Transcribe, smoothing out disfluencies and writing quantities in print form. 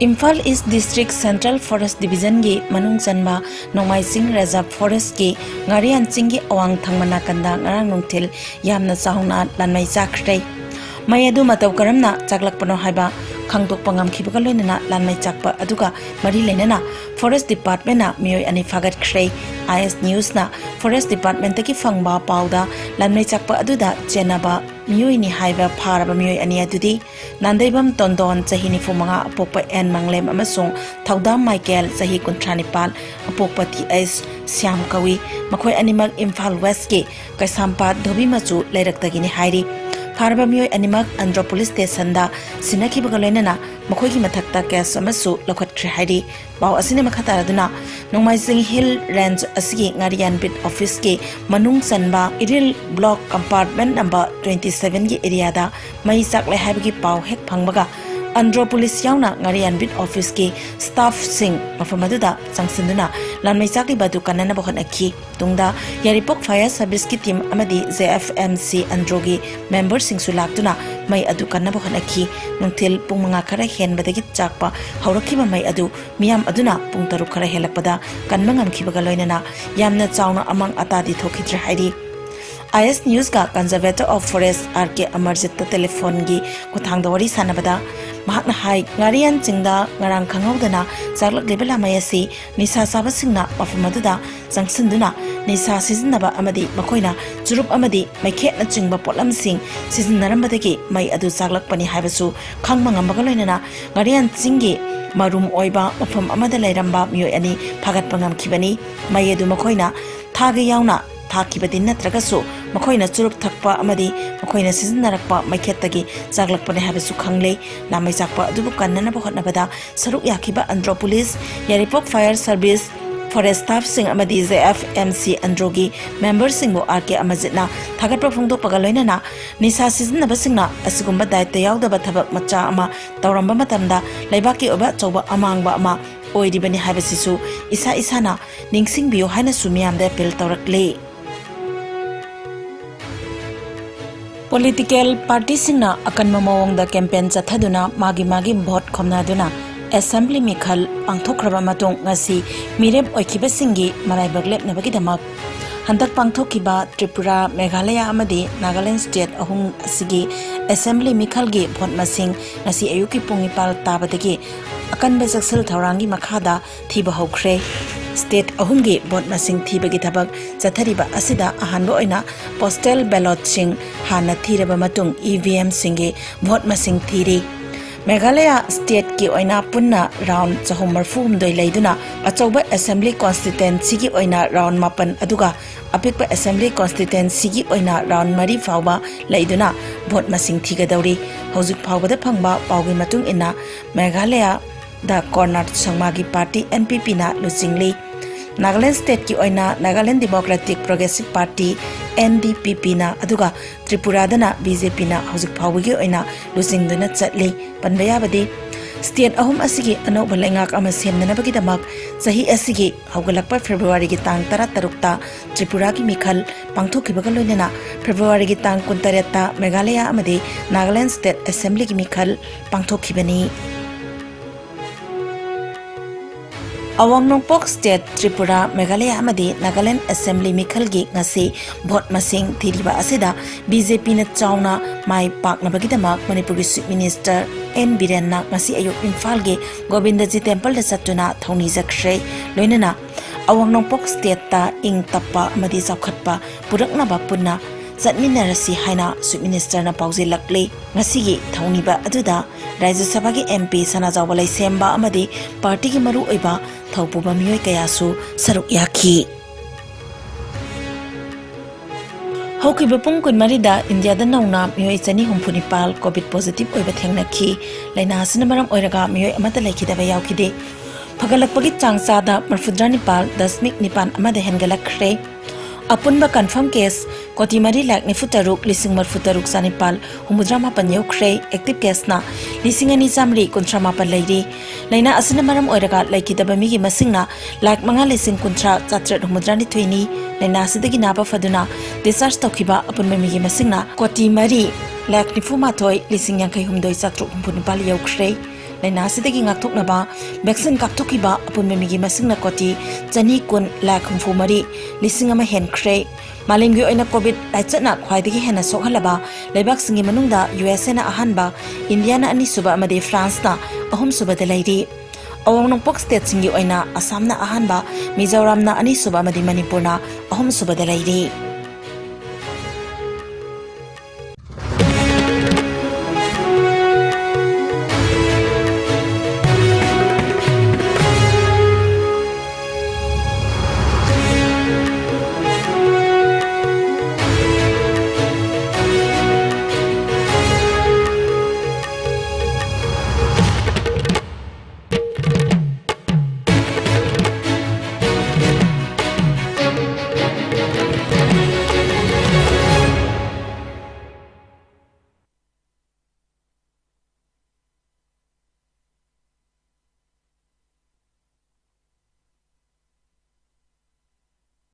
Imphal East District Central Forest Division gi manung chanba Nongmai Sing Reserve Forest gi ngarian chingi awang thangmana kanda ngarang nungthil yamna chahuna lanmai chakhrei mai adu mataw karamna chaklakpano haiba khangdok pangam khibaga loinana lanmai chakpa aduga mari leinana Forest Department na mioi ani fagat khrei IS News na Forest Department taki fangba pauda lanmai chakpa aduda chenaba mioi ni haiba pharaba mioi ani adudi nandaibam tondon chahini fumanga apokpa en manglem amasung thaudam Michael chahi kuntranipal apokpa TS Syam kawi makhoi animak Imphal West ke Kaisampa Dhobi machu leirakdagini hairi Farba mioi animak Andhra Police Station da sinakibaga loinana makhoigi mathakta case amasu lokhatkre hairi baw asine makhataraduna Nongmai Sing Hill Range asigi ngarian bit office ke manung chanba Iril block compartment number 27 gi area da mai chaklai haibagi paw hek phangbaga Andhra Police yauna ngarian bit office ke staff sing mafamaduna changsinduna lanmai chakli badu kanana bohan akhi tungda Yaripok Fire Service ki team amadi JFMC Andhra gi member sing sulaktuna mai adu kanna bohan akhi nungthil pung manga khara hen badagi chakpa haurakhiba mai adu miyam aduna pung taru khara helakpada kanmangam khibaga loinana yamna chauna amang atadi thokhidra hairi IS News ka Conservator of Forest RK Amarjit telephone gi kuthang dawari sanabada mahakna hai ngarian chingda ngarang khangaudana chaklak lebela mayasi nisa sabasingna mafumaduda changsinduna nisa sizinaba amadi makoina churup amadi maikhetna chingba potlamsing sizinarambadagi mai adu chaklak pani haibasu khangmangambaga loinana ngarian chingi marum oiba mafam amada lairamba mioi ani phagat pangam khibani mai adu makoina thaga yauna thakibadi natragasu makoina churup thakpa amadi makoina sizinnarakpa maikhettagi chaglakpane habasu khangle namai chakpa adubu kannana bohotnabada saruk yakhiba Andhra Police Yaripok Fire Service Forest staff sing amadi JFMC Androgi member singbo RK Amajitna thagatpa phongdok pagaloinana nisa sizinaba singna asigumba daitya yaudaba thabak macha ama tawramba matamda laibaki oba chawba amangba ama oidibani habasisu isa isana ningsing biyo haina sumiyamda appeal tawrakle Political party singna akanma mawongda campaign chathaduna magi vote khomnaduna assembly mikhal pangthokraba matung ngasi mirem oikiba singi maraibak lepnabagi damak handak pangthokiba Tripura Meghalaya amadi Nagaland state ahung asigi assembly mikhal gi vote masing ngasi ayuki pungipal tabadagi akanba jaksal thaurangi makhada thiba hokre state ahumgi vote masing thibagi thabak chathariba asida ahanba oina postal ballot sing hana thiraba matung EVM singi vote masing thiri Meghalaya state ki oina punna round chahummarfum doi leiduna achauba assembly constituency ki oina round mapan aduga apikpa assembly constituency ki oina round mari fawba leiduna vote masing thigadawri hojik phawbada phangba pawgi matung ina Meghalaya da corner sangmagi party NPP na luchingli Nagaland state ki oina Nagaland Democratic Progressive Party NDPP na aduga Tripura dana BJP na hojik phawgi oina luchingduna chatli panbayabadi state ahum asigi anoba lengak ama semnanabagi damak sahi asigi haugalakpa February gi tang 13 ta Tripura ki mikhal pangthokibaga loinana February gi tang 19 ta Meghalaya amadi Nagaland State Assembly ki mikhal pangthokibani Awang Nongpok State Tripura Meghalaya amadi Nagaland Assembly mikhal gi ngasi vote masing thiriba asida BJP na chauna mai paknabagi damak Manipuri Chief Minister N Birenna ngasi ayuk Imphal gi Govindaji Temple da chatuna thoni jakhre loinana Awang Nongpok State ta ing tappa amadi chawkhatpa puraknaba punna Zatminarasi haina Chief Minister na pauzilakle ngasigi thoniba aduda Rajya Sabha gi MP Sanajawalai Semba amadi party gi maru oiba thaupuba miyoi kayasu saruk yakhi Hokiba pung kunmarida India da nauna miyoi chani humpunipal COVID positive oiba thengnakhi laina hasina maram oiraga miyoi amata laikhidaba yaukide phagalakpagi changchada marfudrani-pal 10.9 amada hengalakre Apunba confirm case koti mari lakh ni futaruk lising mar futaruk sanipal humudrama panyokre active case na lising ani jamri kuntrama pan leiri laina asina maram oiraga laikidaba migi masingna lakh manga lising kuntra chatret humudrani thoini laina asidagi naba faduna discharge tokhiba apunba migi masingna koti mari lakh ni fuma thoi lising yankai humdoi chatru humpun pal yokre lainasidagi ngakthoknaba vaccine kapthokiba apunme migi masingna koti chani kun la khumfu mari lising ama henkre malimgi oina covid laichatna khwaidagi hena sokhalaba leibak singi manungda USA na ahanba India na ani suba amade France na ahum suba de lairi awang nongpok state singi oina Assam na ahanba Mizoram na ani suba amade Manipur na ahum suba de lairi